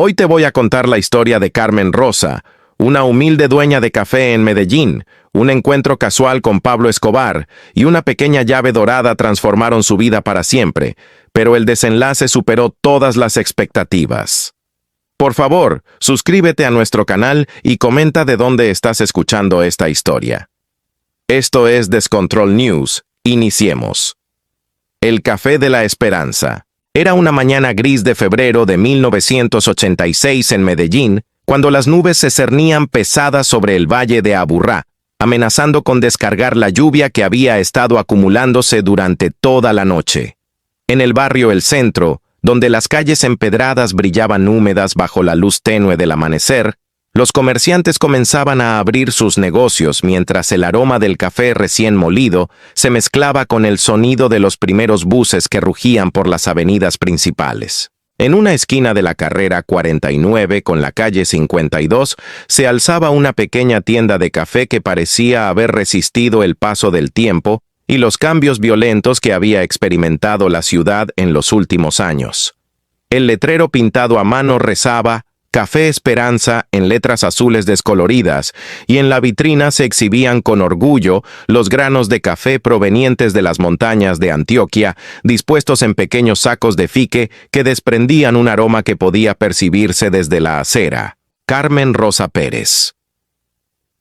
Hoy te voy a contar la historia de Carmen Rosa, una humilde dueña de café en Medellín. Un encuentro casual con Pablo Escobar y una pequeña llave dorada transformaron su vida para siempre, pero el desenlace superó todas las expectativas. Por favor, suscríbete a nuestro canal y comenta de dónde estás escuchando esta historia. Esto es Descontrol News. Iniciemos. El Café de la Esperanza. Era una mañana gris de febrero de 1986 en Medellín, cuando las nubes se cernían pesadas sobre el valle de Aburrá, amenazando con descargar la lluvia que había estado acumulándose durante toda la noche. En el barrio El Centro, donde las calles empedradas brillaban húmedas bajo la luz tenue del amanecer, los comerciantes comenzaban a abrir sus negocios mientras el aroma del café recién molido se mezclaba con el sonido de los primeros buses que rugían por las avenidas principales. En una esquina de la carrera 49 con la calle 52 se alzaba una pequeña tienda de café que parecía haber resistido el paso del tiempo y los cambios violentos que había experimentado la ciudad en los últimos años. El letrero pintado a mano rezaba Café Esperanza en letras azules descoloridas, y en la vitrina se exhibían con orgullo los granos de café provenientes de las montañas de Antioquia, dispuestos en pequeños sacos de fique que desprendían un aroma que podía percibirse desde la acera. Carmen Rosa Pérez.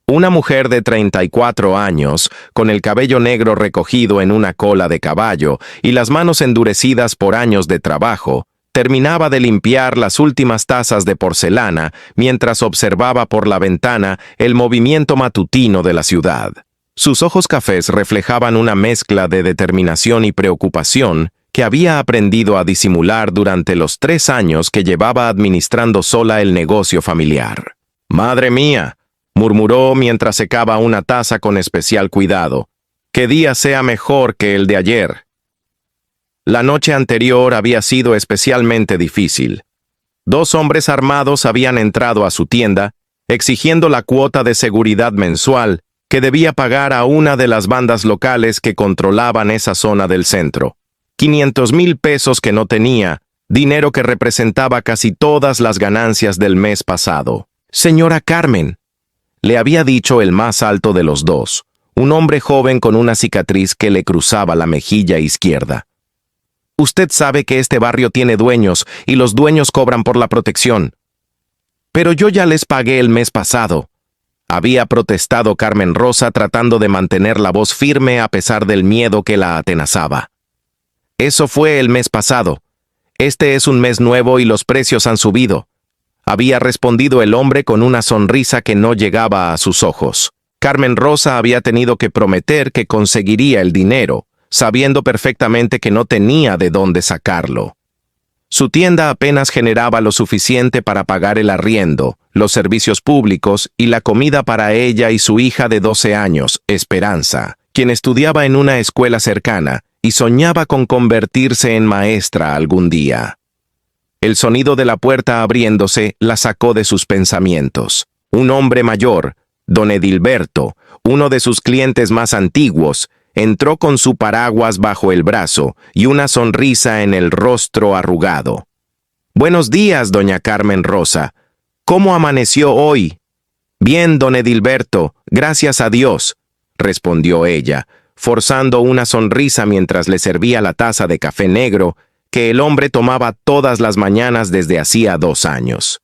Una mujer de 34 años, con el cabello negro recogido en una cola de caballo y las manos endurecidas por años de trabajo, terminaba de limpiar las últimas tazas de porcelana mientras observaba por la ventana el movimiento matutino de la ciudad. Sus ojos cafés reflejaban una mezcla de determinación y preocupación que había aprendido a disimular durante los 3 años que llevaba administrando sola el negocio familiar. «Madre mía», murmuró mientras secaba una taza con especial cuidado, «¡qué día sea mejor que el de ayer!». La noche anterior había sido especialmente difícil. 2 hombres armados habían entrado a su tienda, exigiendo la cuota de seguridad mensual que debía pagar a una de las bandas locales que controlaban esa zona del centro. 500,000 pesos que no tenía, dinero que representaba casi todas las ganancias del mes pasado. «Señora Carmen», le había dicho el más alto de los 2, un hombre joven con una cicatriz que le cruzaba la mejilla izquierda. «Usted sabe que este barrio tiene dueños y los dueños cobran por la protección». «Pero yo ya les pagué el mes pasado», había protestado Carmen Rosa tratando de mantener la voz firme a pesar del miedo que la atenazaba. «Eso fue el mes pasado. Este es un mes nuevo y los precios han subido», había respondido el hombre con una sonrisa que no llegaba a sus ojos. Carmen Rosa había tenido que prometer que conseguiría el dinero, sabiendo perfectamente que no tenía de dónde sacarlo. Su tienda apenas generaba lo suficiente para pagar el arriendo, los servicios públicos y la comida para ella y su hija de 12 años, Esperanza, quien estudiaba en una escuela cercana y soñaba con convertirse en maestra algún día. El sonido de la puerta abriéndose la sacó de sus pensamientos. Un hombre mayor, don Edilberto, uno de sus clientes más antiguos, entró con su paraguas bajo el brazo y una sonrisa en el rostro arrugado. «Buenos días, doña Carmen Rosa. ¿Cómo amaneció hoy?» «Bien, don Edilberto, gracias a Dios», respondió ella, forzando una sonrisa mientras le servía la taza de café negro que el hombre tomaba todas las mañanas desde hacía 2 años.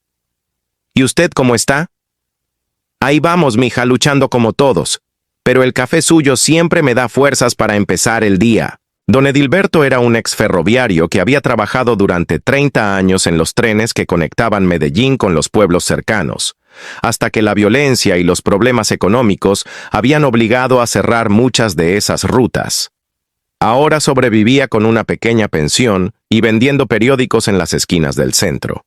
«¿Y usted cómo está?» «Ahí vamos, mija, luchando como todos. Pero el café suyo siempre me da fuerzas para empezar el día». Don Edilberto era un ex ferroviario que había trabajado durante 30 años en los trenes que conectaban Medellín con los pueblos cercanos, hasta que la violencia y los problemas económicos habían obligado a cerrar muchas de esas rutas. Ahora sobrevivía con una pequeña pensión y vendiendo periódicos en las esquinas del centro.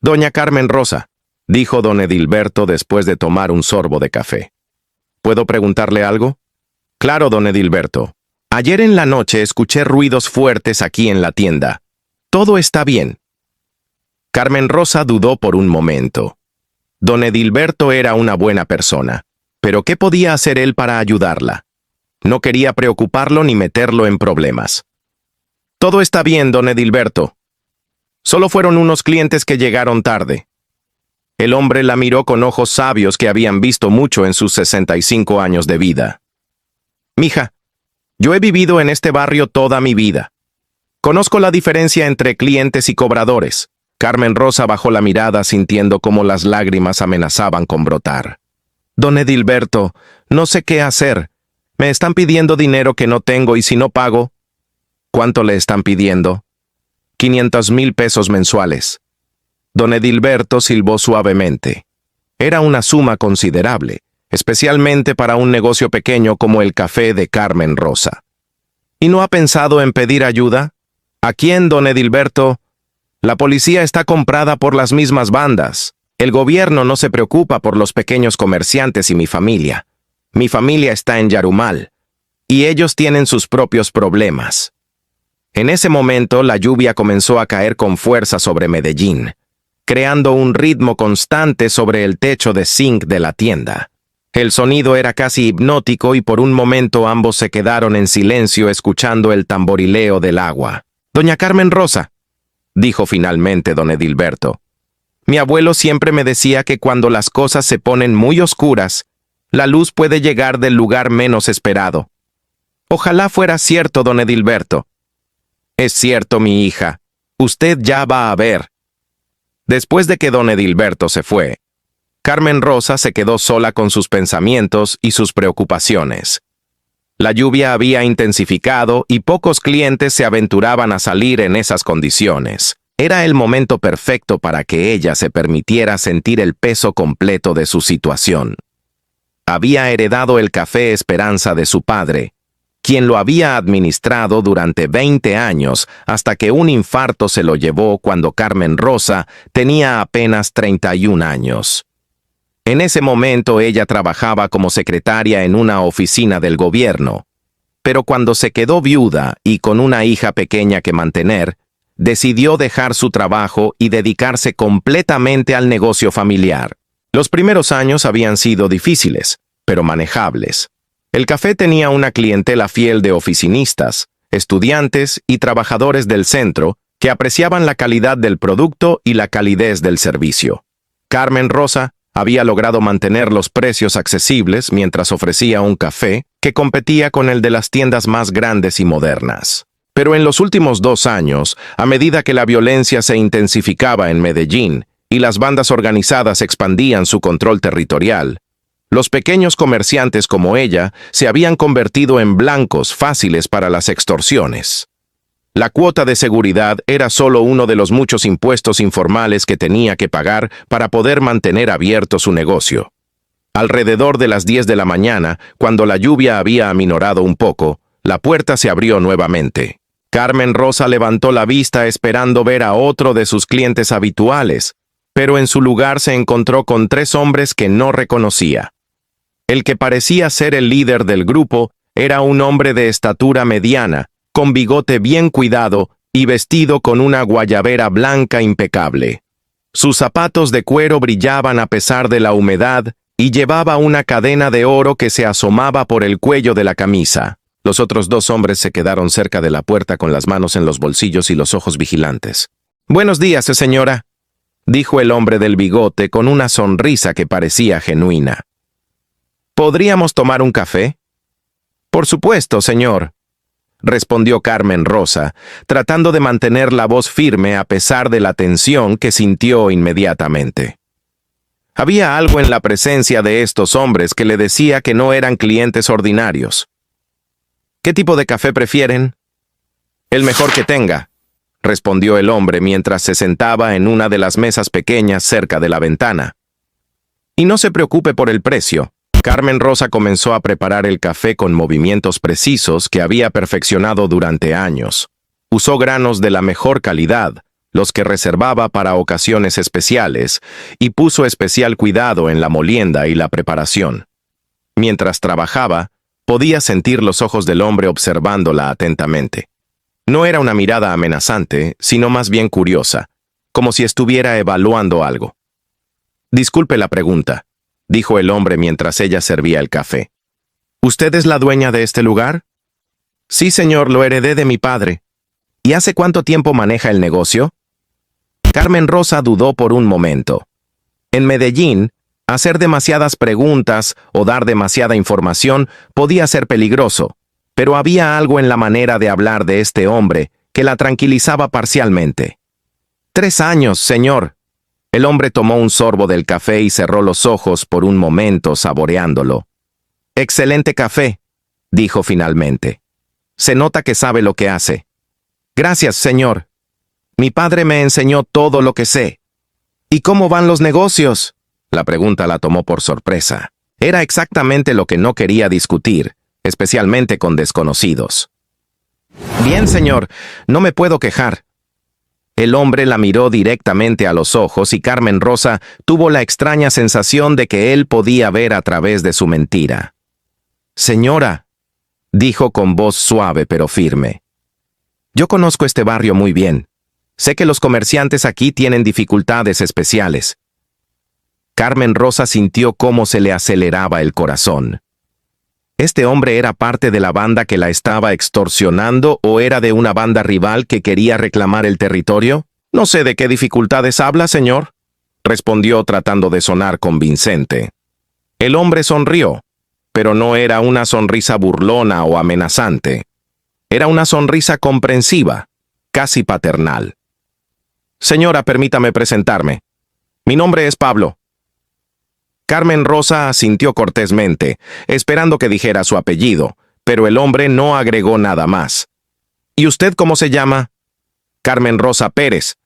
«Doña Carmen Rosa», dijo don Edilberto después de tomar un sorbo de café. «¿Puedo preguntarle algo?» «Claro, don Edilberto. Ayer en la noche escuché ruidos fuertes aquí en la tienda. ¿Todo está bien?» Carmen Rosa dudó por un momento. Don Edilberto era una buena persona, pero ¿qué podía hacer él para ayudarla? No quería preocuparlo ni meterlo en problemas. «Todo está bien, don Edilberto». Solo fueron unos clientes que llegaron tarde. El hombre la miró con ojos sabios que habían visto mucho en sus 65 años de vida. Mija, yo he vivido en este barrio toda mi vida. Conozco la diferencia entre clientes y cobradores. Carmen Rosa bajó la mirada sintiendo cómo las lágrimas amenazaban con brotar. Don Edilberto, no sé qué hacer. Me están pidiendo dinero que no tengo y si no pago... ¿Cuánto le están pidiendo? 500,000 pesos mensuales. Don Edilberto silbó suavemente. Era una suma considerable, especialmente para un negocio pequeño como el café de Carmen Rosa. ¿Y no ha pensado en pedir ayuda? ¿A quién, don Edilberto? La policía está comprada por las mismas bandas. El gobierno no se preocupa por los pequeños comerciantes y mi familia. Mi familia está en Yarumal, y ellos tienen sus propios problemas. En ese momento, la lluvia comenzó a caer con fuerza sobre Medellín, creando un ritmo constante sobre el techo de zinc de la tienda. El sonido era casi hipnótico y por un momento ambos se quedaron en silencio escuchando el tamborileo del agua. «Doña Carmen Rosa», dijo finalmente don Edilberto. «Mi abuelo siempre me decía que cuando las cosas se ponen muy oscuras, la luz puede llegar del lugar menos esperado. Ojalá fuera cierto, don Edilberto». «Es cierto, mi hija. Usted ya va a ver». Después de que don Edilberto se fue, Carmen Rosa se quedó sola con sus pensamientos y sus preocupaciones. La lluvia había intensificado y pocos clientes se aventuraban a salir en esas condiciones. Era el momento perfecto para que ella se permitiera sentir el peso completo de su situación. Había heredado el café Esperanza de su padre, quien lo había administrado durante 20 años hasta que un infarto se lo llevó cuando Carmen Rosa tenía apenas 31 años. En ese momento ella trabajaba como secretaria en una oficina del gobierno, pero cuando se quedó viuda y con una hija pequeña que mantener, decidió dejar su trabajo y dedicarse completamente al negocio familiar. Los primeros años habían sido difíciles, pero manejables. El café tenía una clientela fiel de oficinistas, estudiantes y trabajadores del centro que apreciaban la calidad del producto y la calidez del servicio. Carmen Rosa había logrado mantener los precios accesibles mientras ofrecía un café que competía con el de las tiendas más grandes y modernas. Pero en los últimos 2 años, a medida que la violencia se intensificaba en Medellín y las bandas organizadas expandían su control territorial, los pequeños comerciantes como ella se habían convertido en blancos fáciles para las extorsiones. La cuota de seguridad era solo uno de los muchos impuestos informales que tenía que pagar para poder mantener abierto su negocio. Alrededor de las 10 de la mañana, cuando la lluvia había aminorado un poco, la puerta se abrió nuevamente. Carmen Rosa levantó la vista esperando ver a otro de sus clientes habituales, pero en su lugar se encontró con 3 hombres que no reconocía. El que parecía ser el líder del grupo era un hombre de estatura mediana, con bigote bien cuidado y vestido con una guayabera blanca impecable. Sus zapatos de cuero brillaban a pesar de la humedad y llevaba una cadena de oro que se asomaba por el cuello de la camisa. Los otros 2 hombres se quedaron cerca de la puerta con las manos en los bolsillos y los ojos vigilantes. «Buenos días, señora», dijo el hombre del bigote con una sonrisa que parecía genuina. «¿Podríamos tomar un café?» «Por supuesto, señor», respondió Carmen Rosa, tratando de mantener la voz firme a pesar de la tensión que sintió inmediatamente. Había algo en la presencia de estos hombres que le decía que no eran clientes ordinarios. «¿Qué tipo de café prefieren?» «El mejor que tenga», respondió el hombre mientras se sentaba en una de las mesas pequeñas cerca de la ventana. «Y no se preocupe por el precio». Carmen Rosa comenzó a preparar el café con movimientos precisos que había perfeccionado durante años. Usó granos de la mejor calidad, los que reservaba para ocasiones especiales, y puso especial cuidado en la molienda y la preparación. Mientras trabajaba, podía sentir los ojos del hombre observándola atentamente. No era una mirada amenazante, sino más bien curiosa, como si estuviera evaluando algo. «Disculpe la pregunta», dijo el hombre mientras ella servía el café. «¿Usted es la dueña de este lugar?» «Sí, señor, lo heredé de mi padre». «¿Y hace cuánto tiempo maneja el negocio?» Carmen Rosa dudó por un momento. En Medellín, hacer demasiadas preguntas o dar demasiada información podía ser peligroso, pero había algo en la manera de hablar de este hombre que la tranquilizaba parcialmente. 3 años, señor. El hombre tomó un sorbo del café y cerró los ojos por un momento saboreándolo. Excelente café, dijo finalmente. Se nota que sabe lo que hace. Gracias, señor. Mi padre me enseñó todo lo que sé. ¿Y cómo van los negocios? La pregunta la tomó por sorpresa. Era exactamente lo que no quería discutir, especialmente con desconocidos. Bien, señor, no me puedo quejar. El hombre la miró directamente a los ojos y Carmen Rosa tuvo la extraña sensación de que él podía ver a través de su mentira. Señora, dijo con voz suave pero firme. Yo conozco este barrio muy bien. Sé que los comerciantes aquí tienen dificultades especiales. Carmen Rosa sintió cómo se le aceleraba el corazón. ¿Este hombre era parte de la banda que la estaba extorsionando o era de una banda rival que quería reclamar el territorio? No sé de qué dificultades habla, señor, respondió tratando de sonar convincente. El hombre sonrió, pero no era una sonrisa burlona o amenazante. Era una sonrisa comprensiva, casi paternal. Señora, permítame presentarme. Mi nombre es Pablo. Carmen Rosa asintió cortésmente, esperando que dijera su apellido, pero el hombre no agregó nada más. ¿Y usted cómo se llama? Carmen Rosa Pérez.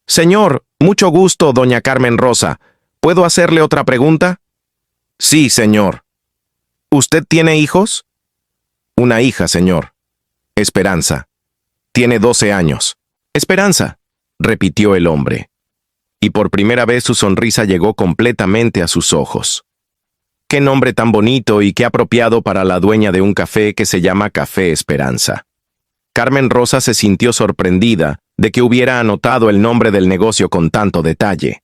Señor, mucho gusto, doña Carmen Rosa. ¿Puedo hacerle otra pregunta? Sí, señor. ¿Usted tiene hijos? Una hija, señor. Esperanza. Tiene 12 años. Esperanza, repitió el hombre. Y por primera vez su sonrisa llegó completamente a sus ojos. Qué nombre tan bonito y qué apropiado para la dueña de un café que se llama Café Esperanza. Carmen Rosa se sintió sorprendida de que hubiera anotado el nombre del negocio con tanto detalle.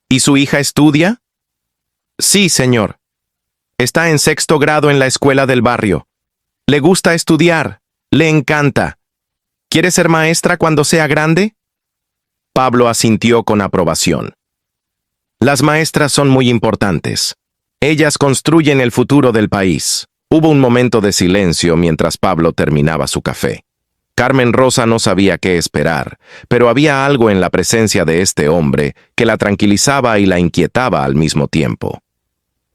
¿Y su hija estudia? Sí, señor. Está en 6º grado en la escuela del barrio. Le gusta estudiar, le encanta. ¿Quiere ser maestra cuando sea grande? Pablo asintió con aprobación. Las maestras son muy importantes. Ellas construyen el futuro del país. Hubo un momento de silencio mientras Pablo terminaba su café. Carmen Rosa no sabía qué esperar, pero había algo en la presencia de este hombre que la tranquilizaba y la inquietaba al mismo tiempo.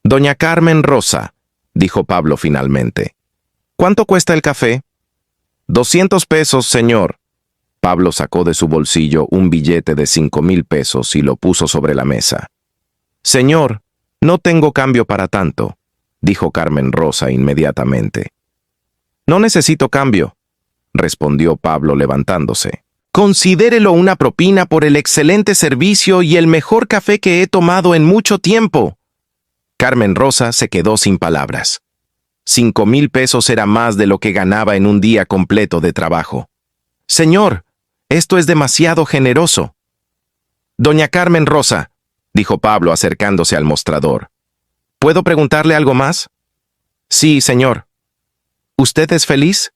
Doña Carmen Rosa, dijo Pablo finalmente. ¿Cuánto cuesta el café? 200 pesos, señor. Pablo sacó de su bolsillo un billete de 5,000 pesos y lo puso sobre la mesa. Señor, no tengo cambio para tanto, dijo Carmen Rosa inmediatamente. No necesito cambio, respondió Pablo levantándose. Considérelo una propina por el excelente servicio y el mejor café que he tomado en mucho tiempo. Carmen Rosa se quedó sin palabras. 5,000 pesos era más de lo que ganaba en un día completo de trabajo. Señor, esto es demasiado generoso. Doña Carmen Rosa, dijo Pablo acercándose al mostrador. ¿Puedo preguntarle algo más? Sí, señor. ¿Usted es feliz?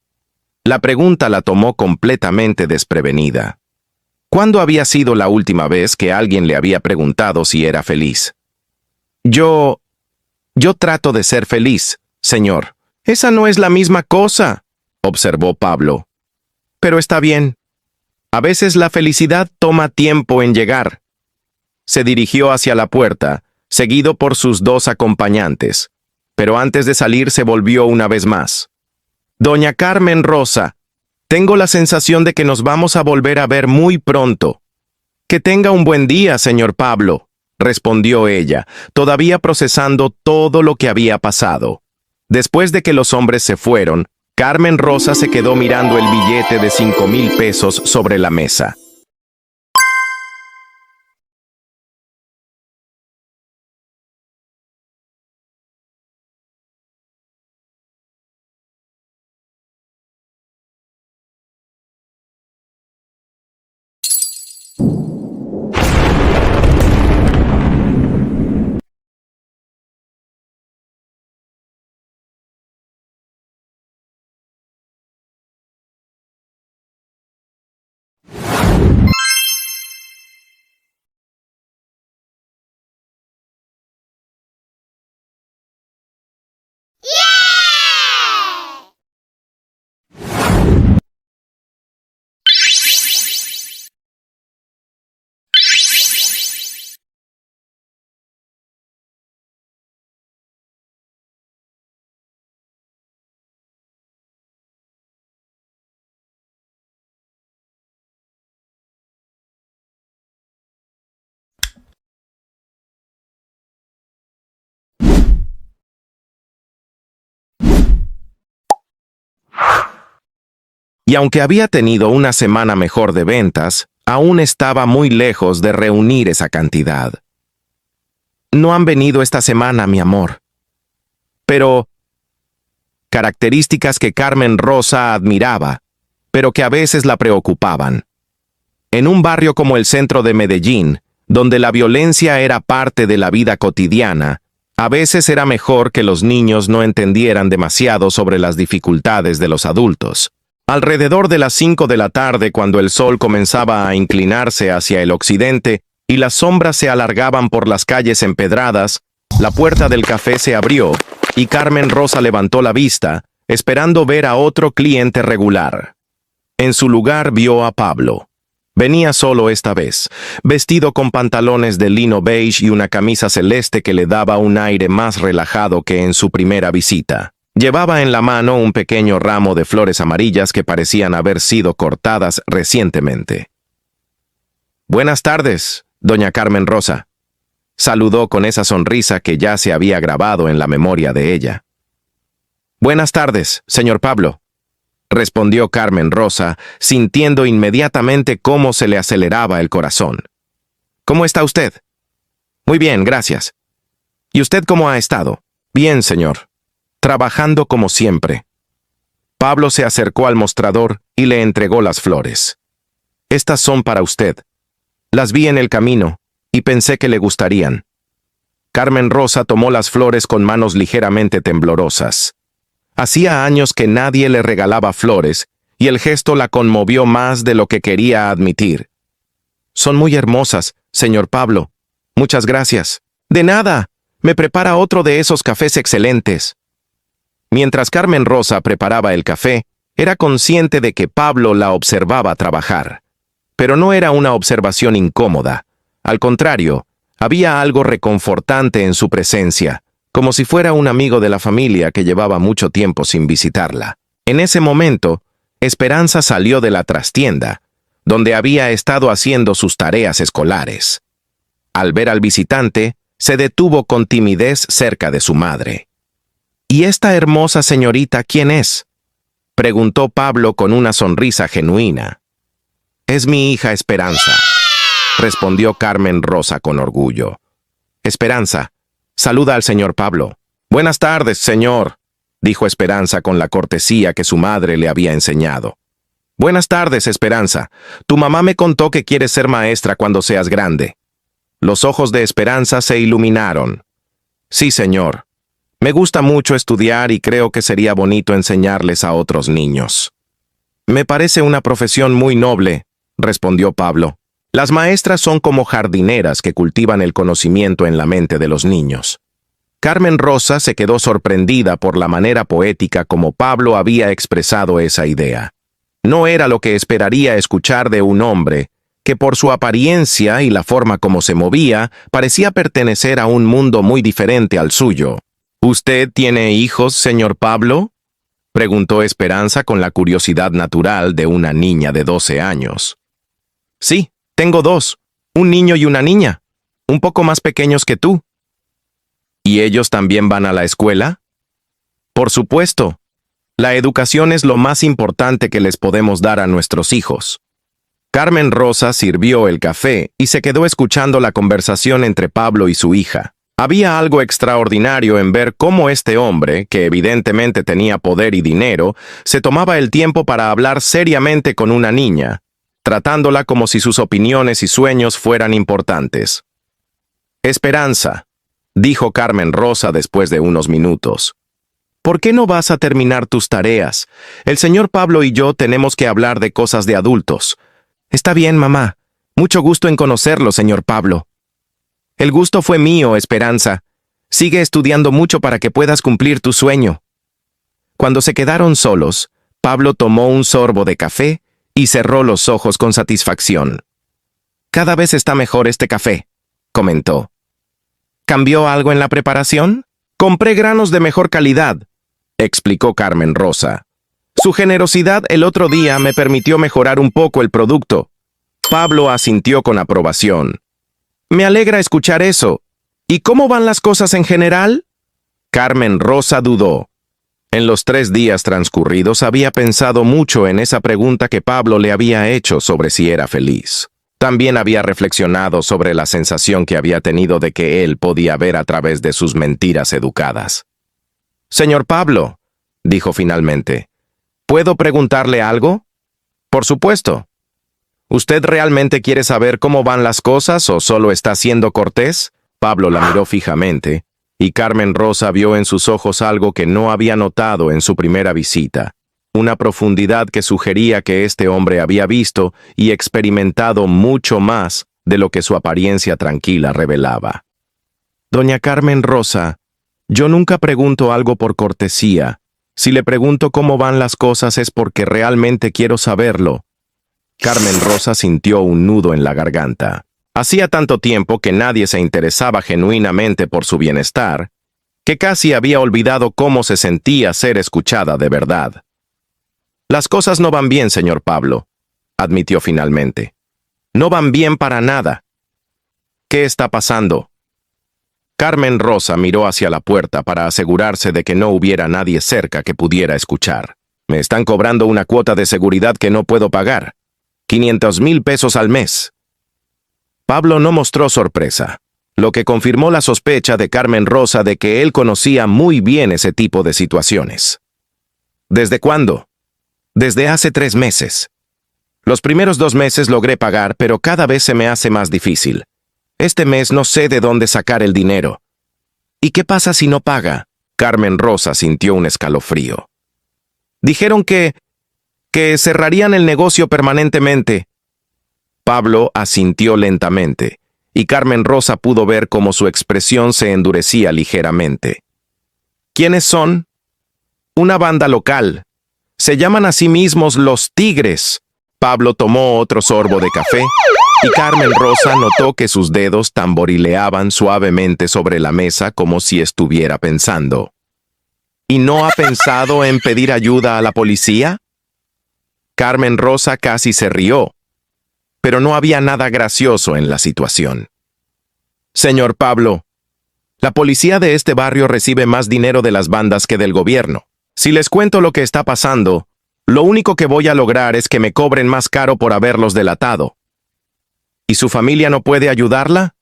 La pregunta la tomó completamente desprevenida. ¿Cuándo había sido la última vez que alguien le había preguntado si era feliz? Yo trato de ser feliz, señor. Esa no es la misma cosa, observó Pablo. Pero está bien. A veces la felicidad toma tiempo en llegar. Se dirigió hacia la puerta, seguido por sus 2 acompañantes, pero antes de salir se volvió una vez más. Doña Carmen Rosa, tengo la sensación de que nos vamos a volver a ver muy pronto. Que tenga un buen día, señor Pablo, respondió ella, todavía procesando todo lo que había pasado. Después de que los hombres se fueron, Carmen Rosa se quedó mirando el billete de 5,000 pesos sobre la mesa. y aunque había tenido una semana mejor de ventas, aún estaba muy lejos de reunir esa cantidad. No han venido esta semana, mi amor. Pero... características que Carmen Rosa admiraba, pero que a veces la preocupaban. En un barrio como el centro de Medellín, donde la violencia era parte de la vida cotidiana, a veces era mejor que los niños no entendieran demasiado sobre las dificultades de los adultos. Alrededor de las 5 de la tarde, cuando el sol comenzaba a inclinarse hacia el occidente y las sombras se alargaban por las calles empedradas, la puerta del café se abrió y Carmen Rosa levantó la vista, esperando ver a otro cliente regular. En su lugar vio a Pablo. Venía solo esta vez, vestido con pantalones de lino beige y una camisa celeste que le daba un aire más relajado que en su primera visita. Llevaba en la mano un pequeño ramo de flores amarillas que parecían haber sido cortadas recientemente. «Buenas tardes, doña Carmen Rosa», saludó con esa sonrisa que ya se había grabado en la memoria de ella. «Buenas tardes, señor Pablo», respondió Carmen Rosa, sintiendo inmediatamente cómo se le aceleraba el corazón. «¿Cómo está usted?» «Muy bien, gracias». «¿Y usted cómo ha estado?» «Bien, señor. Trabajando como siempre». Pablo se acercó al mostrador y le entregó las flores. «Estas son para usted. Las vi en el camino y pensé que le gustarían». Carmen Rosa tomó las flores con manos ligeramente temblorosas. Hacía años que nadie le regalaba flores, y el gesto la conmovió más de lo que quería admitir. «Son muy hermosas, señor Pablo. Muchas gracias». «De nada. Me prepara otro de esos cafés excelentes». Mientras Carmen Rosa preparaba el café, era consciente de que Pablo la observaba trabajar. Pero no era una observación incómoda. Al contrario, había algo reconfortante en su presencia, como si fuera un amigo de la familia que llevaba mucho tiempo sin visitarla. En ese momento, Esperanza salió de la trastienda, donde había estado haciendo sus tareas escolares. Al ver al visitante, se detuvo con timidez cerca de su madre. «¿Y esta hermosa señorita quién es?», preguntó Pablo con una sonrisa genuina. «Es mi hija Esperanza», respondió Carmen Rosa con orgullo. «Esperanza, saluda al señor Pablo». «Buenas tardes, señor», dijo Esperanza con la cortesía que su madre le había enseñado. «Buenas tardes, Esperanza. Tu mamá me contó que quieres ser maestra cuando seas grande». Los ojos de Esperanza se iluminaron. «Sí, señor. Me gusta mucho estudiar y creo que sería bonito enseñarles a otros niños». «Me parece una profesión muy noble», respondió Pablo. «Las maestras son como jardineras que cultivan el conocimiento en la mente de los niños». Carmen Rosa se quedó sorprendida por la manera poética como Pablo había expresado esa idea. No era lo que esperaría escuchar de un hombre que por su apariencia y la forma como se movía parecía pertenecer a un mundo muy diferente al suyo. «¿Usted tiene hijos, señor Pablo?», preguntó Esperanza con la curiosidad natural de una niña de 12 años. «Sí, tengo 2, un niño y una niña, un poco más pequeños que tú». «¿Y ellos también van a la escuela?». «Por supuesto. La educación es lo más importante que les podemos dar a nuestros hijos». Carmen Rosa sirvió el café y se quedó escuchando la conversación entre Pablo y su hija. Había algo extraordinario en ver cómo este hombre, que evidentemente tenía poder y dinero, se tomaba el tiempo para hablar seriamente con una niña, tratándola como si sus opiniones y sueños fueran importantes. «Esperanza», dijo Carmen Rosa después de unos minutos, «¿por qué no vas a terminar tus tareas? El señor Pablo y yo tenemos que hablar de cosas de adultos». «Está bien, mamá. Mucho gusto en conocerlo, señor Pablo». «El gusto fue mío, Esperanza. Sigue estudiando mucho para que puedas cumplir tu sueño». Cuando se quedaron solos, Pablo tomó un sorbo de café y cerró los ojos con satisfacción. «Cada vez está mejor este café», comentó. «¿Cambió algo en la preparación?». «Compré granos de mejor calidad», explicó Carmen Rosa. «Su generosidad el otro día me permitió mejorar un poco el producto». Pablo asintió con aprobación. «Me alegra escuchar eso. ¿Y cómo van las cosas en general?». Carmen Rosa dudó. En los 3 días transcurridos había pensado mucho en esa pregunta que Pablo le había hecho sobre si era feliz. También había reflexionado sobre la sensación que había tenido de que él podía ver a través de sus mentiras educadas. «Señor Pablo», dijo finalmente, «¿puedo preguntarle algo?» «Por supuesto». «¿Usted realmente quiere saber cómo van las cosas o solo está siendo cortés?» Pablo la miró fijamente, y Carmen Rosa vio en sus ojos algo que no había notado en su primera visita, una profundidad que sugería que este hombre había visto y experimentado mucho más de lo que su apariencia tranquila revelaba. «Doña Carmen Rosa, yo nunca pregunto algo por cortesía. Si le pregunto cómo van las cosas es porque realmente quiero saberlo». Carmen Rosa sintió un nudo en la garganta. Hacía tanto tiempo que nadie se interesaba genuinamente por su bienestar, que casi había olvidado cómo se sentía ser escuchada de verdad. «Las cosas no van bien, señor Pablo», admitió finalmente. «No van bien para nada». «¿Qué está pasando?» Carmen Rosa miró hacia la puerta para asegurarse de que no hubiera nadie cerca que pudiera escuchar. «Me están cobrando una cuota de seguridad que no puedo pagar. 500,000 pesos al mes». Pablo no mostró sorpresa, lo que confirmó la sospecha de Carmen Rosa de que él conocía muy bien ese tipo de situaciones. «¿Desde cuándo?» «Desde hace 3 meses. Los primeros 2 meses logré pagar, pero cada vez se me hace más difícil. Este mes no sé de dónde sacar el dinero». «¿Y qué pasa si no paga?» Carmen Rosa sintió un escalofrío. «Dijeron que cerrarían el negocio permanentemente». Pablo asintió lentamente, y Carmen Rosa pudo ver cómo su expresión se endurecía ligeramente. «¿Quiénes son?» «Una banda local. Se llaman a sí mismos Los Tigres». Pablo tomó otro sorbo de café, y Carmen Rosa notó que sus dedos tamborileaban suavemente sobre la mesa como si estuviera pensando. «¿Y no ha pensado en pedir ayuda a la policía?» Carmen Rosa casi se rió, pero no había nada gracioso en la situación. «Señor Pablo, la policía de este barrio recibe más dinero de las bandas que del gobierno. Si les cuento lo que está pasando, lo único que voy a lograr es que me cobren más caro por haberlos delatado». «¿Y su familia no puede ayudarla?»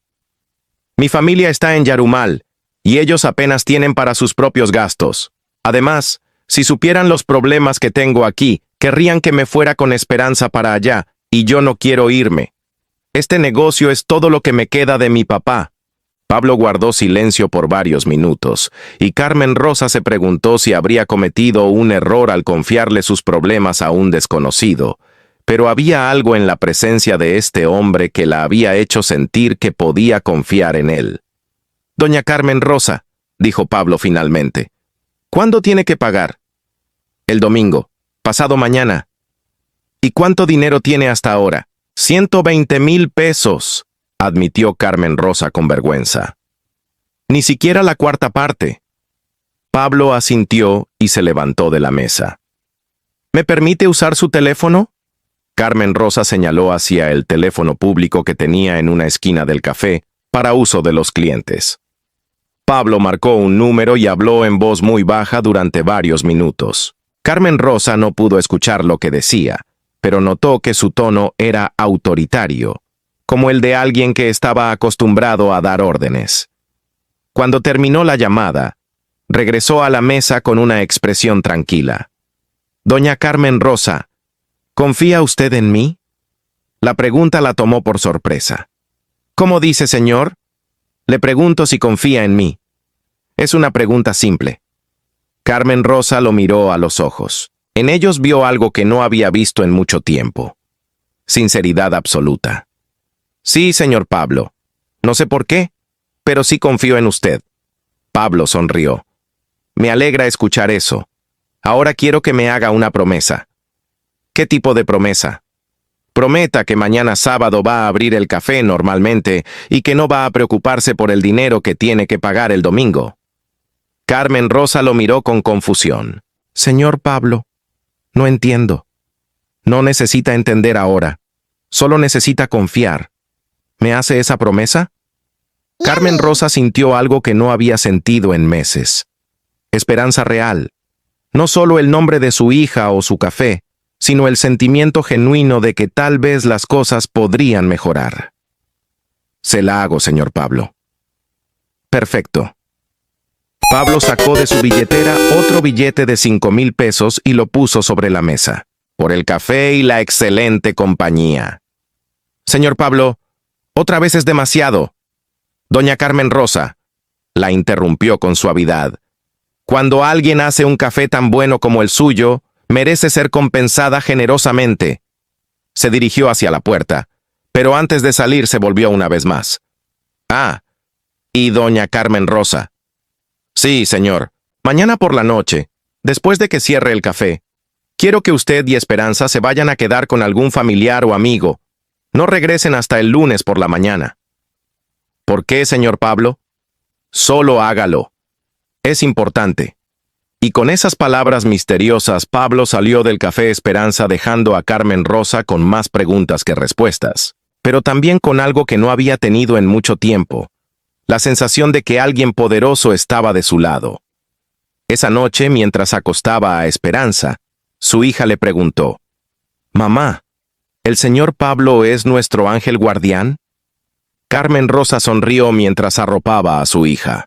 «Mi familia está en Yarumal, y ellos apenas tienen para sus propios gastos. Además, si supieran los problemas que tengo aquí, querrían que me fuera con esperanza para allá, y yo no quiero irme. Este negocio es todo lo que me queda de mi papá». Pablo guardó silencio por varios minutos, y Carmen Rosa se preguntó si habría cometido un error al confiarle sus problemas a un desconocido, pero había algo en la presencia de este hombre que la había hecho sentir que podía confiar en él. «Doña Carmen Rosa», dijo Pablo finalmente, «¿cuándo tiene que pagar?» «El domingo, pasado mañana». «¿Y cuánto dinero tiene hasta ahora?» 120,000 pesos, admitió Carmen Rosa con vergüenza. «Ni siquiera la cuarta parte». Pablo asintió y se levantó de la mesa. «¿Me permite usar su teléfono?» Carmen Rosa señaló hacia el teléfono público que tenía en una esquina del café para uso de los clientes. Pablo marcó un número y habló en voz muy baja durante varios minutos. Carmen Rosa no pudo escuchar lo que decía, pero notó que su tono era autoritario, como el de alguien que estaba acostumbrado a dar órdenes. Cuando terminó la llamada, regresó a la mesa con una expresión tranquila. «Doña Carmen Rosa, ¿confía usted en mí?» La pregunta la tomó por sorpresa. «¿Cómo dice, señor?» «Le pregunto si confía en mí. Es una pregunta simple». Carmen Rosa lo miró a los ojos. En ellos vio algo que no había visto en mucho tiempo. Sinceridad absoluta. «Sí, señor Pablo. No sé por qué, pero sí confío en usted». Pablo sonrió. «Me alegra escuchar eso. Ahora quiero que me haga una promesa». «¿Qué tipo de promesa?» «Prometa que mañana sábado va a abrir el café normalmente y que no va a preocuparse por el dinero que tiene que pagar el domingo». Carmen Rosa lo miró con confusión. «Señor Pablo, no entiendo». «No necesita entender ahora. Solo necesita confiar. ¿Me hace esa promesa?» Carmen Rosa sintió algo que no había sentido en meses. Esperanza real. No solo el nombre de su hija o su café, sino el sentimiento genuino de que tal vez las cosas podrían mejorar. Se la hago, señor Pablo. Perfecto. Pablo sacó de su billetera otro billete de 5,000 pesos y lo puso sobre la mesa. Por el café y la excelente compañía. Señor Pablo, otra vez es demasiado. Doña Carmen Rosa, la interrumpió con suavidad. Cuando alguien hace un café tan bueno como el suyo, merece ser compensada generosamente. Se dirigió hacia la puerta, pero antes de salir se volvió una vez más. Ah, ¿y doña Carmen Rosa? Sí, señor. Mañana por la noche, después de que cierre el café, quiero que usted y Esperanza se vayan a quedar con algún familiar o amigo. No regresen hasta el lunes por la mañana. ¿Por qué, señor Pablo? Solo hágalo. Es importante. Y con esas palabras misteriosas, Pablo salió del café Esperanza dejando a Carmen Rosa con más preguntas que respuestas, pero también con algo que no había tenido en mucho tiempo, la sensación de que alguien poderoso estaba de su lado. Esa noche, mientras acostaba a Esperanza, su hija le preguntó, «Mamá, ¿el señor Pablo es nuestro ángel guardián?» Carmen Rosa sonrió mientras arropaba a su hija.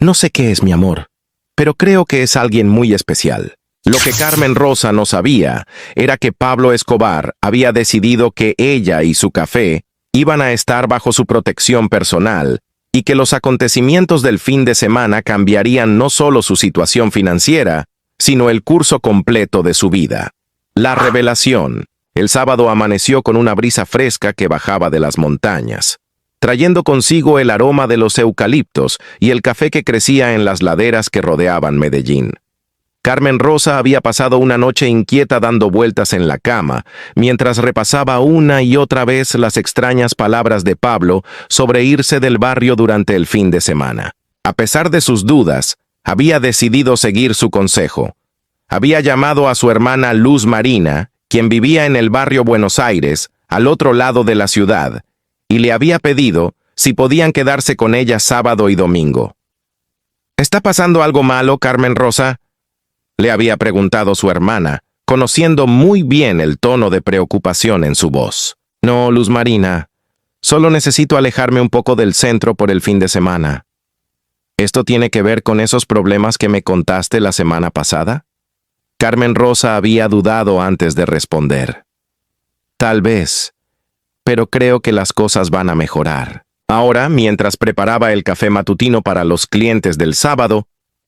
«No sé qué es, mi amor, pero creo que es alguien muy especial». Lo que Carmen Rosa no sabía era que Pablo Escobar había decidido que ella y su café iban a estar bajo su protección personal y que los acontecimientos del fin de semana cambiarían no solo su situación financiera, sino el curso completo de su vida. La revelación. El sábado amaneció con una brisa fresca que bajaba de las montañas, trayendo consigo el aroma de los eucaliptos y el café que crecía en las laderas que rodeaban Medellín. Carmen Rosa había pasado una noche inquieta dando vueltas en la cama, mientras repasaba una y otra vez las extrañas palabras de Pablo sobre irse del barrio durante el fin de semana. A pesar de sus dudas, había decidido seguir su consejo. Había llamado a su hermana Luz Marina, quien vivía en el barrio Buenos Aires, al otro lado de la ciudad, y le había pedido si podían quedarse con ella sábado y domingo. ¿Está pasando algo malo, Carmen Rosa?, le había preguntado su hermana, conociendo muy bien el tono de preocupación en su voz. No, Luz Marina, solo necesito alejarme un poco del centro por el fin de semana. ¿Esto tiene que ver con esos problemas que me contaste la semana pasada? Carmen Rosa había dudado antes de responder. Tal vez, pero creo que las cosas van a mejorar. Ahora, mientras preparaba el café matutino para los clientes del sábado,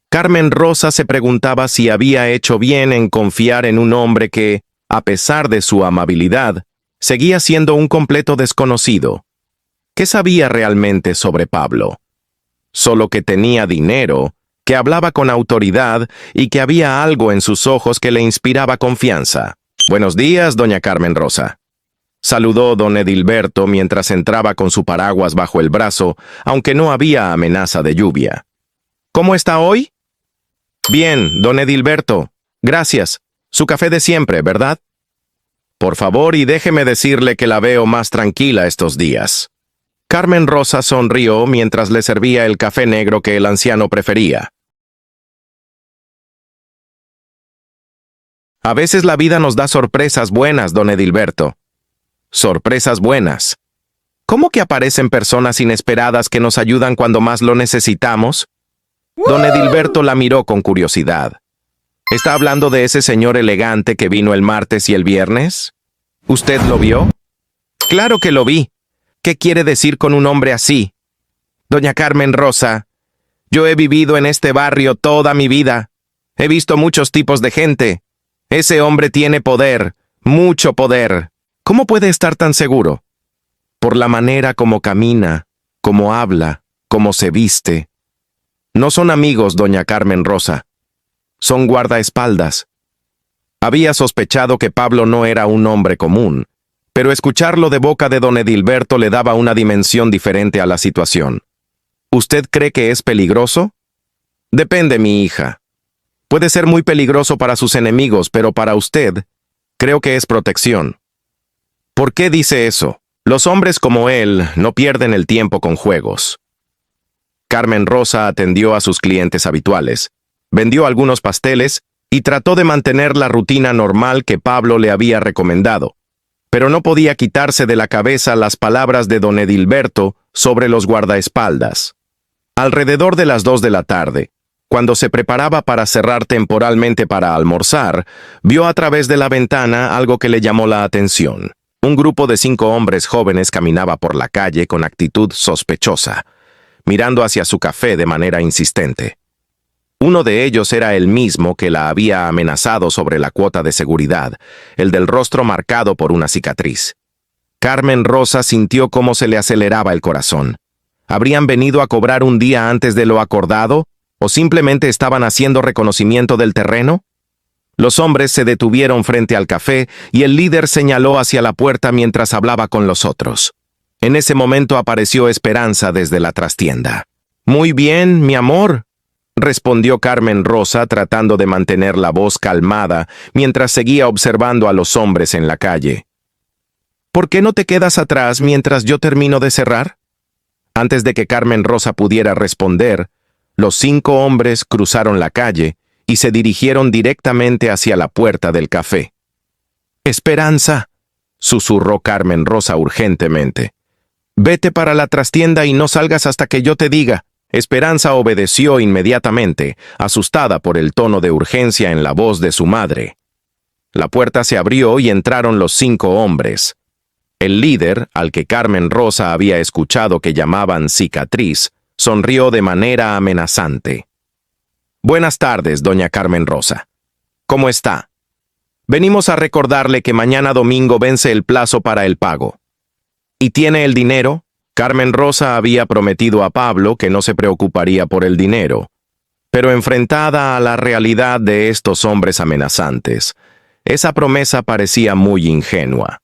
Carmen Rosa se preguntaba si había hecho bien en confiar en un hombre que, a pesar de su amabilidad, seguía siendo un completo desconocido. ¿Qué sabía realmente sobre Pablo? Solo que tenía dinero, que hablaba con autoridad y que había algo en sus ojos que le inspiraba confianza. «Buenos días, doña Carmen Rosa», saludó don Edilberto mientras entraba con su paraguas bajo el brazo, aunque no había amenaza de lluvia. «¿Cómo está hoy?» «Bien, don Edilberto. Gracias. Su café de siempre, ¿verdad?» «Por favor, y déjeme decirle que la veo más tranquila estos días». Carmen Rosa sonrió mientras le servía el café negro que el anciano prefería. «A veces la vida nos da sorpresas buenas, don Edilberto». «Sorpresas buenas. ¿Cómo que aparecen personas inesperadas que nos ayudan cuando más lo necesitamos?» Don Edilberto la miró con curiosidad. ¿Está hablando de ese señor elegante que vino el martes y el viernes? ¿Usted lo vio? Claro que lo vi. ¿Qué quiere decir con un hombre así? Doña Carmen Rosa, yo he vivido en este barrio toda mi vida. He visto muchos tipos de gente. Ese hombre tiene poder, mucho poder. ¿Cómo puede estar tan seguro? Por la manera como camina, como habla, como se viste. No son amigos, doña Carmen Rosa. Son guardaespaldas. Había sospechado que Pablo no era un hombre común, pero escucharlo de boca de don Edilberto le daba una dimensión diferente a la situación. ¿Usted cree que es peligroso? Depende, mi hija. Puede ser muy peligroso para sus enemigos, pero para usted, creo que es protección. ¿Por qué dice eso? Los hombres como él no pierden el tiempo con juegos. Carmen Rosa atendió a sus clientes habituales, vendió algunos pasteles y trató de mantener la rutina normal que Pablo le había recomendado, pero no podía quitarse de la cabeza las palabras de don Edilberto sobre los guardaespaldas. Alrededor de las 2 de la tarde, cuando se preparaba para cerrar temporalmente para almorzar, vio a través de la ventana algo que le llamó la atención. Un grupo de 5 hombres jóvenes caminaba por la calle con actitud sospechosa, mirando hacia su café de manera insistente. Uno de ellos era el mismo que la había amenazado sobre la cuota de seguridad, el del rostro marcado por una cicatriz. Carmen Rosa sintió cómo se le aceleraba el corazón. ¿Habrían venido a cobrar un día antes de lo acordado? ¿O simplemente estaban haciendo reconocimiento del terreno? Los hombres se detuvieron frente al café y el líder señaló hacia la puerta mientras hablaba con los otros. En ese momento apareció Esperanza desde la trastienda. «Muy bien, mi amor», respondió Carmen Rosa tratando de mantener la voz calmada mientras seguía observando a los hombres en la calle. «¿Por qué no te quedas atrás mientras yo termino de cerrar?» Antes de que Carmen Rosa pudiera responder, los 5 hombres cruzaron la calle y se dirigieron directamente hacia la puerta del café. «Esperanza», susurró Carmen Rosa urgentemente. «Vete para la trastienda y no salgas hasta que yo te diga». Esperanza obedeció inmediatamente, asustada por el tono de urgencia en la voz de su madre. La puerta se abrió y entraron los 5 hombres. El líder, al que Carmen Rosa había escuchado que llamaban cicatriz, sonrió de manera amenazante. «Buenas tardes, doña Carmen Rosa. ¿Cómo está? Venimos a recordarle que mañana domingo vence el plazo para el pago. ¿Y tiene el dinero?» Carmen Rosa había prometido a Pablo que no se preocuparía por el dinero, pero enfrentada a la realidad de estos hombres amenazantes, esa promesa parecía muy ingenua.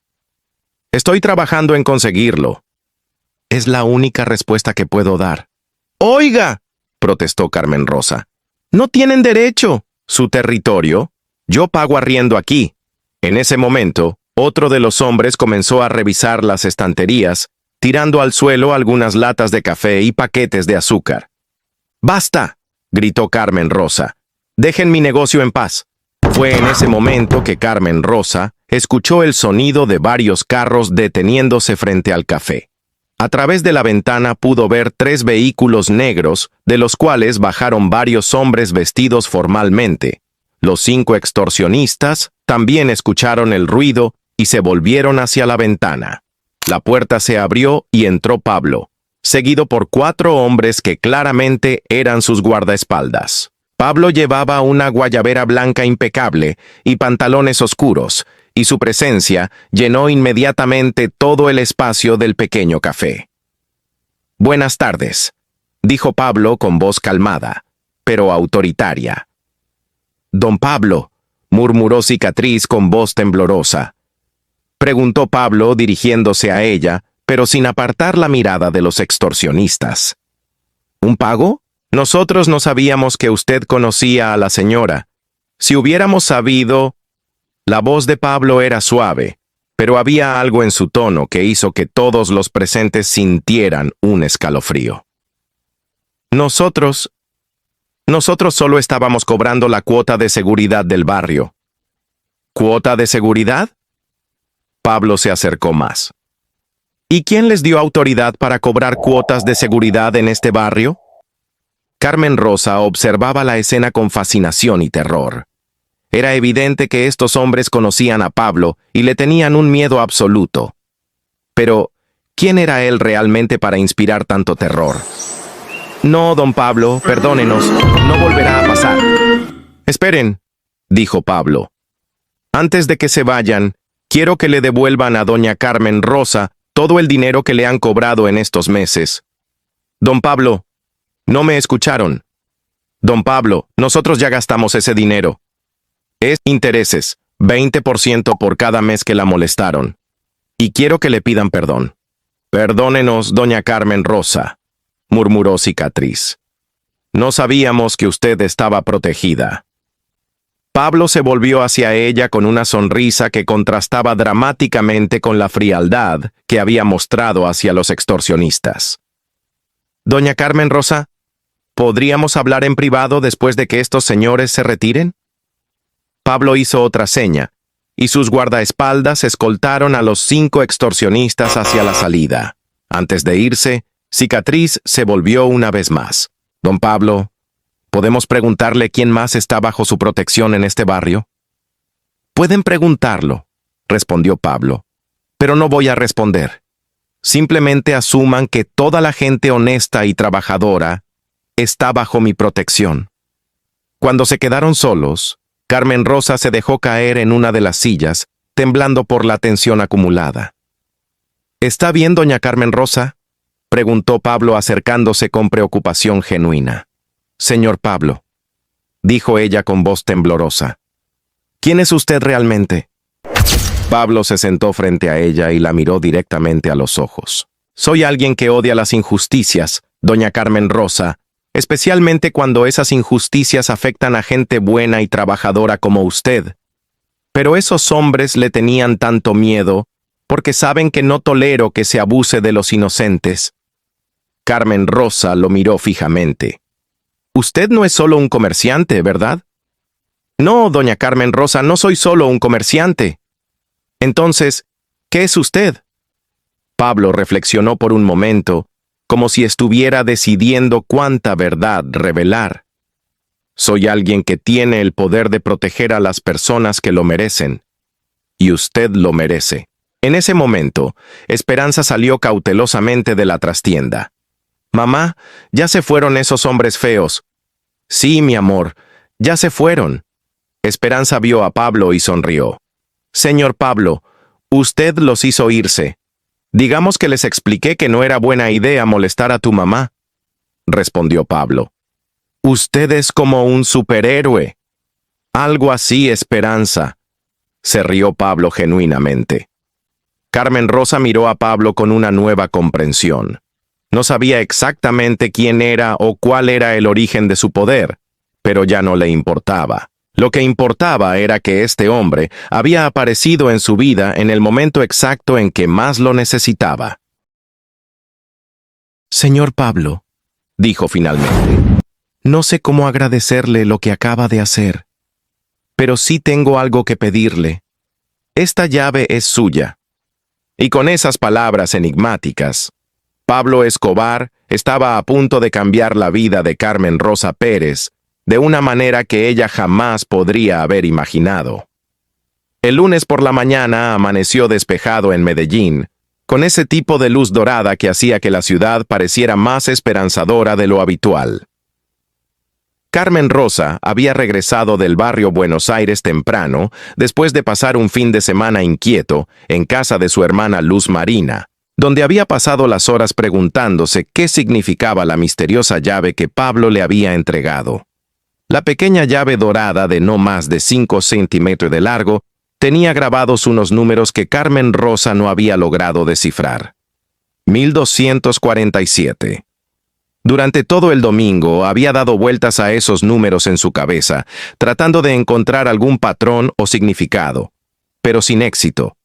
«Estoy trabajando en conseguirlo». Es la única respuesta que puedo dar. «¡Oiga!», protestó Carmen Rosa. «No tienen derecho. Su territorio. Yo pago arriendo aquí». En ese momento, otro de los hombres comenzó a revisar las estanterías, tirando al suelo algunas latas de café y paquetes de azúcar. «¡Basta!», gritó Carmen Rosa. «Dejen mi negocio en paz». Fue en ese momento que Carmen Rosa escuchó el sonido de varios carros deteniéndose frente al café. A través de la ventana pudo ver 3 vehículos negros, de los cuales bajaron varios hombres vestidos formalmente. Los 5 extorsionistas también escucharon el ruido y se volvieron hacia la ventana. La puerta se abrió y entró Pablo, seguido por 4 hombres que claramente eran sus guardaespaldas. Pablo llevaba una guayabera blanca impecable y pantalones oscuros, y su presencia llenó inmediatamente todo el espacio del pequeño café. «Buenas tardes», dijo Pablo con voz calmada, pero autoritaria. «Don Pablo», murmuró Cicatriz con voz temblorosa. Preguntó Pablo dirigiéndose a ella, pero sin apartar la mirada de los extorsionistas. «¿Un pago? Nosotros no sabíamos que usted conocía a la señora. Si hubiéramos sabido...». La voz de Pablo era suave, pero había algo en su tono que hizo que todos los presentes sintieran un escalofrío. Nosotros solo estábamos cobrando la cuota de seguridad del barrio». «¿Cuota de seguridad?». Pablo se acercó más. «¿Y quién les dio autoridad para cobrar cuotas de seguridad en este barrio?». Carmen Rosa observaba la escena con fascinación y terror. Era evidente que estos hombres conocían a Pablo y le tenían un miedo absoluto. Pero, ¿quién era él realmente para inspirar tanto terror? «No, don Pablo, perdónenos, no volverá a pasar». «Esperen», dijo Pablo. «Antes de que se vayan, quiero que le devuelvan a doña Carmen Rosa todo el dinero que le han cobrado en estos meses». «Don Pablo, no me escucharon». «Don Pablo, nosotros ya gastamos ese dinero. Es intereses, 20% por cada mes que la molestaron. Y quiero que le pidan perdón». «Perdónenos, doña Carmen Rosa», murmuró Cicatriz. «No sabíamos que usted estaba protegida». Pablo se volvió hacia ella con una sonrisa que contrastaba dramáticamente con la frialdad que había mostrado hacia los extorsionistas. «Doña Carmen Rosa, ¿podríamos hablar en privado después de que estos señores se retiren?». Pablo hizo otra seña, y sus guardaespaldas escoltaron a los 5 extorsionistas hacia la salida. Antes de irse, Cicatriz se volvió una vez más. Don Pablo, ¿podemos preguntarle quién más está bajo su protección en este barrio? Pueden preguntarlo, respondió Pablo, pero no voy a responder. Simplemente asuman que toda la gente honesta y trabajadora está bajo mi protección. Cuando se quedaron solos, Carmen Rosa se dejó caer en una de las sillas, temblando por la tensión acumulada. ¿Está bien, doña Carmen Rosa?, preguntó Pablo acercándose con preocupación genuina. Señor Pablo, dijo ella con voz temblorosa. ¿Quién es usted realmente? Pablo se sentó frente a ella y la miró directamente a los ojos. Soy alguien que odia las injusticias, doña Carmen Rosa, especialmente cuando esas injusticias afectan a gente buena y trabajadora como usted. Pero esos hombres le tenían tanto miedo porque saben que no tolero que se abuse de los inocentes. Carmen Rosa lo miró fijamente. Usted no es solo un comerciante, ¿verdad? No, doña Carmen Rosa, no soy solo un comerciante. Entonces, ¿qué es usted? Pablo reflexionó por un momento, como si estuviera decidiendo cuánta verdad revelar. Soy alguien que tiene el poder de proteger a las personas que lo merecen. Y usted lo merece. En ese momento, Esperanza salió cautelosamente de la trastienda. Mamá, ya se fueron esos hombres feos. Sí, mi amor, ya se fueron. Esperanza vio a Pablo y sonrió. Señor Pablo, usted los hizo irse. Digamos que les expliqué que no era buena idea molestar a tu mamá, respondió Pablo. Usted es como un superhéroe. Algo así, Esperanza, se rió Pablo genuinamente. Carmen Rosa miró a Pablo con una nueva comprensión. No sabía exactamente quién era o cuál era el origen de su poder, pero ya no le importaba. Lo que importaba era que este hombre había aparecido en su vida en el momento exacto en que más lo necesitaba. Señor Pablo, dijo finalmente, no sé cómo agradecerle lo que acaba de hacer, pero sí tengo algo que pedirle. Esta llave es suya. Y con esas palabras enigmáticas, Pablo Escobar estaba a punto de cambiar la vida de Carmen Rosa Pérez de una manera que ella jamás podría haber imaginado. El lunes por la mañana amaneció despejado en Medellín, con ese tipo de luz dorada que hacía que la ciudad pareciera más esperanzadora de lo habitual. Carmen Rosa había regresado del barrio Buenos Aires temprano, después de pasar un fin de semana inquieto en casa de su hermana Luz Marina, donde había pasado las horas preguntándose qué significaba la misteriosa llave que Pablo le había entregado. La pequeña llave dorada de no más de 5 centímetros de largo tenía grabados unos números que Carmen Rosa no había logrado descifrar. 1247. Durante todo el domingo había dado vueltas a esos números en su cabeza, tratando de encontrar algún patrón o significado, pero sin éxito.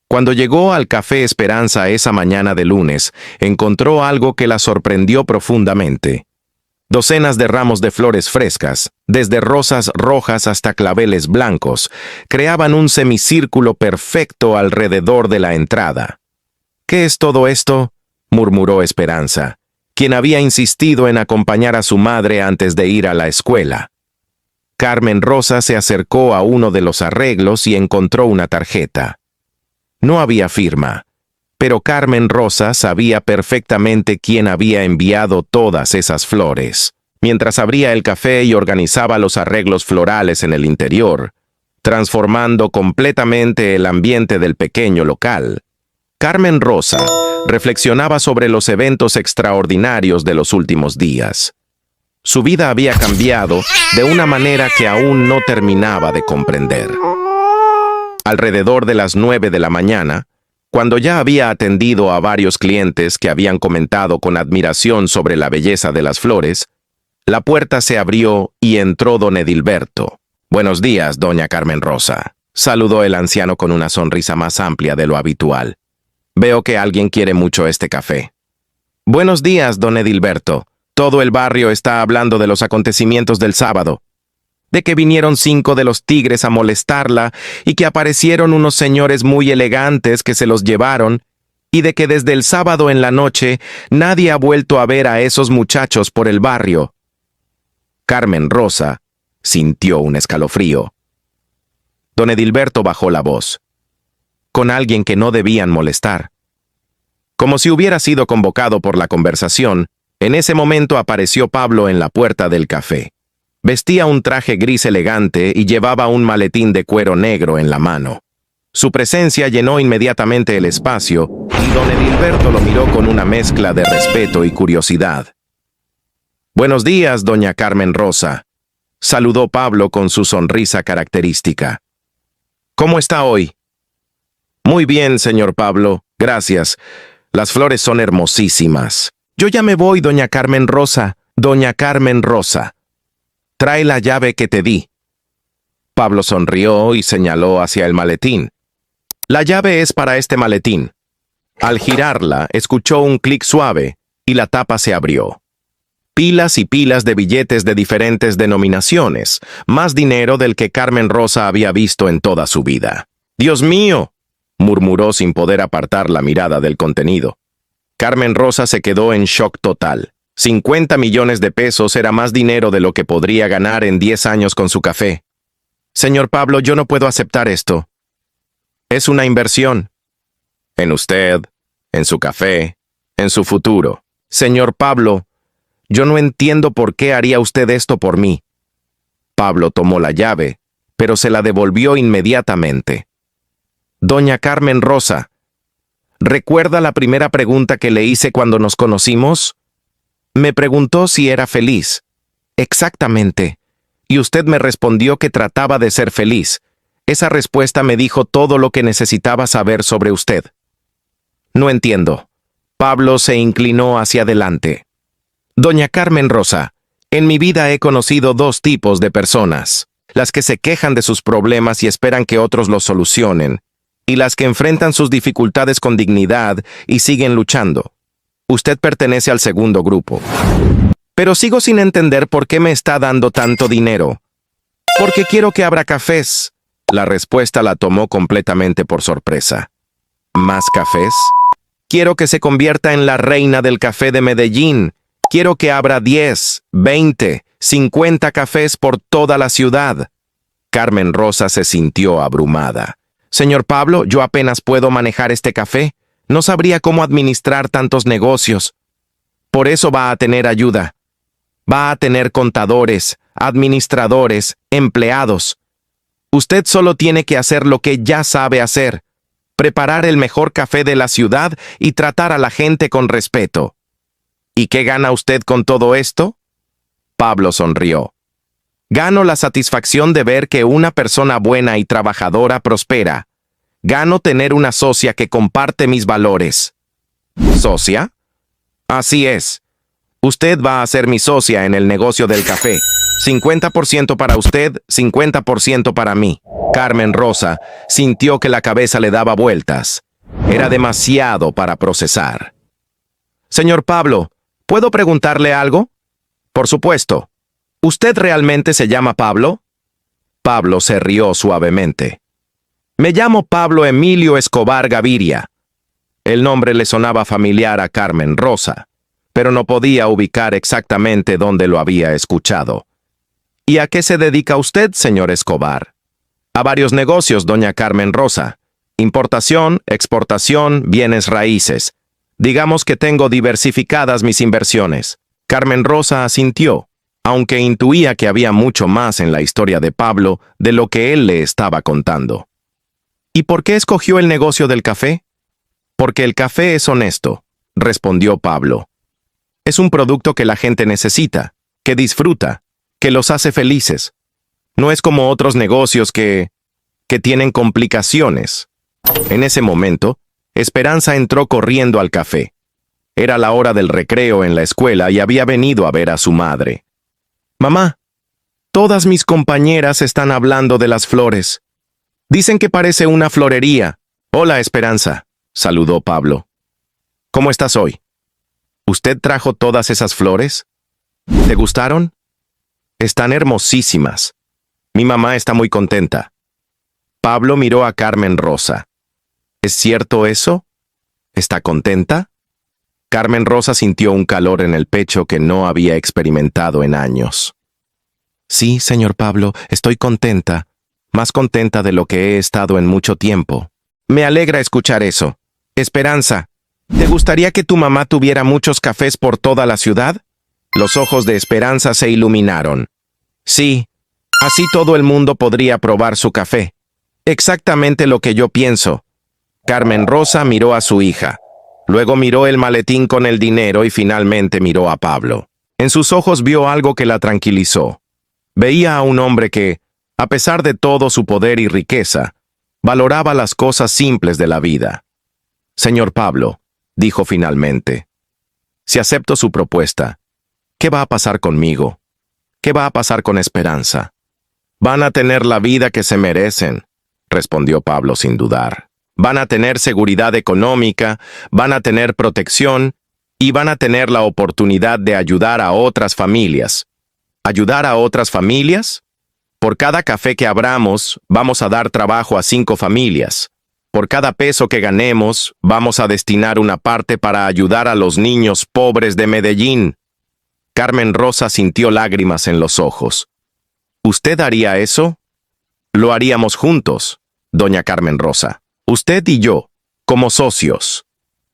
Cuando llegó al Café Esperanza esa mañana de lunes, encontró algo que la sorprendió profundamente. Docenas de ramos de flores frescas, desde rosas rojas hasta claveles blancos, creaban un semicírculo perfecto alrededor de la entrada. ¿Qué es todo esto?, murmuró Esperanza, quien había insistido en acompañar a su madre antes de ir a la escuela. Carmen Rosa se acercó a uno de los arreglos y encontró una tarjeta. No había firma, pero Carmen Rosa sabía perfectamente quién había enviado todas esas flores. Mientras abría el café y organizaba los arreglos florales en el interior, transformando completamente el ambiente del pequeño local, Carmen Rosa reflexionaba sobre los eventos extraordinarios de los últimos días. Su vida había cambiado de una manera que aún no terminaba de comprender. Alrededor de las 9 de la mañana, cuando ya había atendido a varios clientes que habían comentado con admiración sobre la belleza de las flores, la puerta se abrió y entró don Edilberto. «Buenos días, doña Carmen Rosa», saludó el anciano con una sonrisa más amplia de lo habitual. «Veo que alguien quiere mucho este café». «Buenos días, don Edilberto. Todo el barrio está hablando de los acontecimientos del sábado». de que vinieron 5 de los tigres a molestarla y que aparecieron unos señores muy elegantes que se los llevaron, y de que desde el sábado en la noche nadie ha vuelto a ver a esos muchachos por el barrio. Carmen Rosa sintió un escalofrío. Don Edilberto bajó la voz. Con alguien que no debían molestar. Como si hubiera sido convocado por la conversación, en ese momento apareció Pablo en la puerta del café. Vestía un traje gris elegante y llevaba un maletín de cuero negro en la mano. Su presencia llenó inmediatamente el espacio y don Edilberto lo miró con una mezcla de respeto y curiosidad. «Buenos días, doña Carmen Rosa», saludó Pablo con su sonrisa característica. «¿Cómo está hoy?» «Muy bien, señor Pablo, gracias. Las flores son hermosísimas». «Yo ya me voy, doña Carmen Rosa, doña Carmen Rosa. Trae la llave que te di». Pablo sonrió y señaló hacia el maletín. «La llave es para este maletín». Al girarla, escuchó un clic suave y la tapa se abrió. Pilas y pilas de billetes de diferentes denominaciones, más dinero del que Carmen Rosa había visto en toda su vida. «¡Dios mío!», murmuró sin poder apartar la mirada del contenido. Carmen Rosa se quedó en shock total. 50 millones de pesos era más dinero de lo que podría ganar en 10 años con su café. «Señor Pablo, yo no puedo aceptar esto. Es una inversión. En usted, en su café, en su futuro. Señor Pablo, yo no entiendo por qué haría usted esto por mí». Pablo tomó la llave, pero se la devolvió inmediatamente. «Doña Carmen Rosa, ¿recuerda la primera pregunta que le hice cuando nos conocimos? Me preguntó si era feliz». «Exactamente. Y usted me respondió que trataba de ser feliz. Esa respuesta me dijo todo lo que necesitaba saber sobre usted». «No entiendo». Pablo se inclinó hacia adelante. «Doña Carmen Rosa, en mi vida he conocido 2 tipos de personas. Las que se quejan de sus problemas y esperan que otros los solucionen, y las que enfrentan sus dificultades con dignidad y siguen luchando. Usted pertenece al segundo grupo. Pero sigo sin entender por qué me está dando tanto dinero». «Porque quiero que abra cafés». La respuesta la tomó completamente por sorpresa. «¿Más cafés? Quiero que se convierta en la reina del café de Medellín. Quiero que abra 10, 20, 50 cafés por toda la ciudad». Carmen Rosa se sintió abrumada. «Señor Pablo, yo apenas puedo manejar este café. No sabría cómo administrar tantos negocios. Por eso va a tener ayuda. Va a tener contadores, administradores, empleados. Usted solo tiene que hacer lo que ya sabe hacer. Preparar el mejor café de la ciudad y tratar a la gente con respeto». «¿Y qué gana usted con todo esto?». Pablo sonrió. «Gano la satisfacción de ver que una persona buena y trabajadora prospera. Gano tener una socia que comparte mis valores». «¿Socia?». «Así es. Usted va a ser mi socia en el negocio del café. 50% para usted, 50% para mí». Carmen Rosa sintió que la cabeza le daba vueltas. Era demasiado para procesar. «Señor Pablo, ¿puedo preguntarle algo?». «Por supuesto. ¿Usted realmente se llama Pablo?». Pablo se rió suavemente. «Me llamo Pablo Emilio Escobar Gaviria». El nombre le sonaba familiar a Carmen Rosa, pero no podía ubicar exactamente dónde lo había escuchado. «¿Y a qué se dedica usted, señor Escobar?». «A varios negocios, doña Carmen Rosa. Importación, exportación, bienes raíces. Digamos que tengo diversificadas mis inversiones». Carmen Rosa asintió, aunque intuía que había mucho más en la historia de Pablo de lo que él le estaba contando. «¿Y por qué escogió el negocio del café?». «Porque el café es honesto», respondió Pablo. «Es un producto que la gente necesita, que disfruta, que los hace felices. No es como otros negocios que tienen complicaciones». En ese momento, Esperanza entró corriendo al café. Era la hora del recreo en la escuela y había venido a ver a su madre. «Mamá, todas mis compañeras están hablando de las flores. Dicen que parece una florería». «Hola, Esperanza», saludó Pablo. «¿Cómo estás hoy? ¿Usted trajo todas esas flores? ¿Te gustaron? Están hermosísimas. Mi mamá está muy contenta. Pablo miró a Carmen Rosa. ¿Es cierto eso? ¿Está contenta? Carmen Rosa sintió un calor en el pecho que no había experimentado en años. Sí, señor Pablo, estoy contenta, más contenta de lo que he estado en mucho tiempo. Me alegra escuchar eso. Esperanza, ¿te gustaría que tu mamá tuviera muchos cafés por toda la ciudad? Los ojos de Esperanza se iluminaron. Sí, así todo el mundo podría probar su café. Exactamente lo que yo pienso. Carmen Rosa miró a su hija. Luego miró el maletín con el dinero y finalmente miró a Pablo. En sus ojos vio algo que la tranquilizó. Veía a un hombre que, a pesar de todo su poder y riqueza, valoraba las cosas simples de la vida. Señor Pablo, dijo finalmente, si acepto su propuesta, ¿qué va a pasar conmigo? ¿Qué va a pasar con Esperanza? Van a tener la vida que se merecen, respondió Pablo sin dudar. Van a tener seguridad económica, van a tener protección y van a tener la oportunidad de ayudar a otras familias. ¿Ayudar a otras familias? Por cada café que abramos, vamos a dar trabajo a 5 familias. Por cada peso que ganemos, vamos a destinar una parte para ayudar a los niños pobres de Medellín. Carmen Rosa sintió lágrimas en los ojos. ¿Usted haría eso? Lo haríamos juntos, doña Carmen Rosa. Usted y yo, como socios.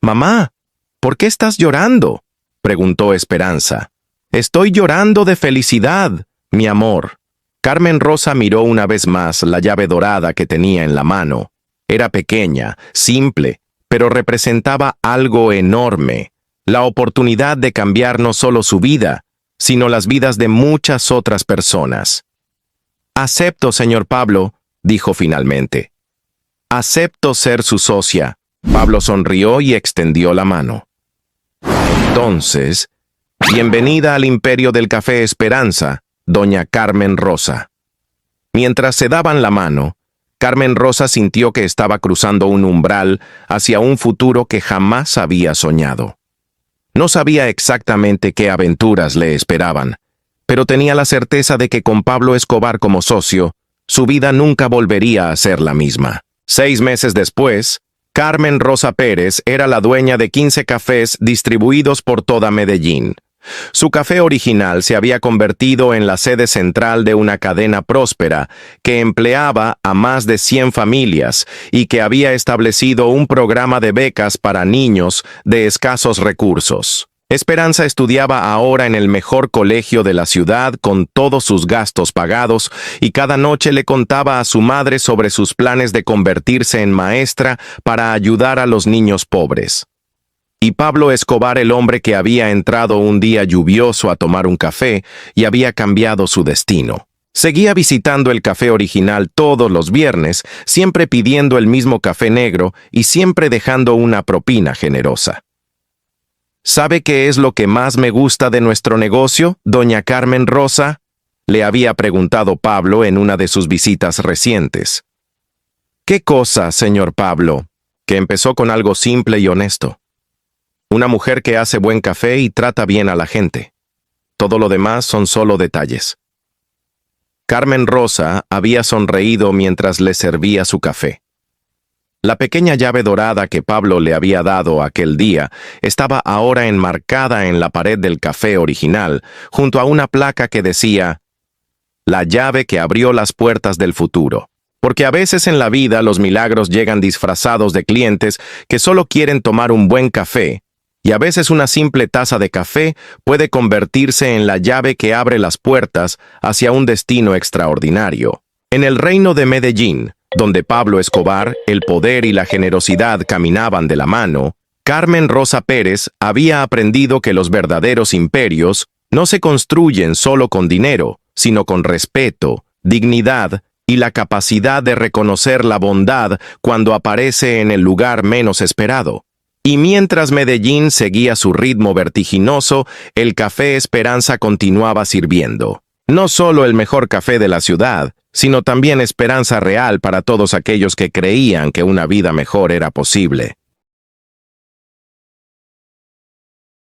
Mamá, ¿por qué estás llorando? Preguntó Esperanza. Estoy llorando de felicidad, mi amor. Carmen Rosa miró una vez más la llave dorada que tenía en la mano. Era pequeña, simple, pero representaba algo enorme. La oportunidad de cambiar no solo su vida, sino las vidas de muchas otras personas. Acepto, señor Pablo, dijo finalmente. Acepto ser su socia. Pablo sonrió y extendió la mano. Entonces, bienvenida al imperio del café Esperanza, doña Carmen Rosa. Mientras se daban la mano, Carmen Rosa sintió que estaba cruzando un umbral hacia un futuro que jamás había soñado. No sabía exactamente qué aventuras le esperaban, pero tenía la certeza de que con Pablo Escobar como socio, su vida nunca volvería a ser la misma. 6 meses después, Carmen Rosa Pérez era la dueña de 15 cafés distribuidos por toda Medellín. Su café original se había convertido en la sede central de una cadena próspera que empleaba a más de 100 familias y que había establecido un programa de becas para niños de escasos recursos. Esperanza estudiaba ahora en el mejor colegio de la ciudad con todos sus gastos pagados y cada noche le contaba a su madre sobre sus planes de convertirse en maestra para ayudar a los niños pobres. Y Pablo Escobar, el hombre que había entrado un día lluvioso a tomar un café y había cambiado su destino. Seguía visitando el café original todos los viernes, siempre pidiendo el mismo café negro y siempre dejando una propina generosa. ¿Sabe qué es lo que más me gusta de nuestro negocio, doña Carmen Rosa? Le había preguntado Pablo en una de sus visitas recientes. ¿Qué cosa, señor Pablo? Que empezó con algo simple y honesto. Una mujer que hace buen café y trata bien a la gente. Todo lo demás son solo detalles. Carmen Rosa había sonreído mientras le servía su café. La pequeña llave dorada que Pablo le había dado aquel día estaba ahora enmarcada en la pared del café original, junto a una placa que decía, «La llave que abrió las puertas del futuro». Porque a veces en la vida los milagros llegan disfrazados de clientes que solo quieren tomar un buen café, y a veces una simple taza de café puede convertirse en la llave que abre las puertas hacia un destino extraordinario. En el reino de Medellín, donde Pablo Escobar, el poder y la generosidad caminaban de la mano, Carmen Rosa Pérez había aprendido que los verdaderos imperios no se construyen solo con dinero, sino con respeto, dignidad y la capacidad de reconocer la bondad cuando aparece en el lugar menos esperado. Y mientras Medellín seguía su ritmo vertiginoso, el café Esperanza continuaba sirviendo. No solo el mejor café de la ciudad, sino también esperanza real para todos aquellos que creían que una vida mejor era posible.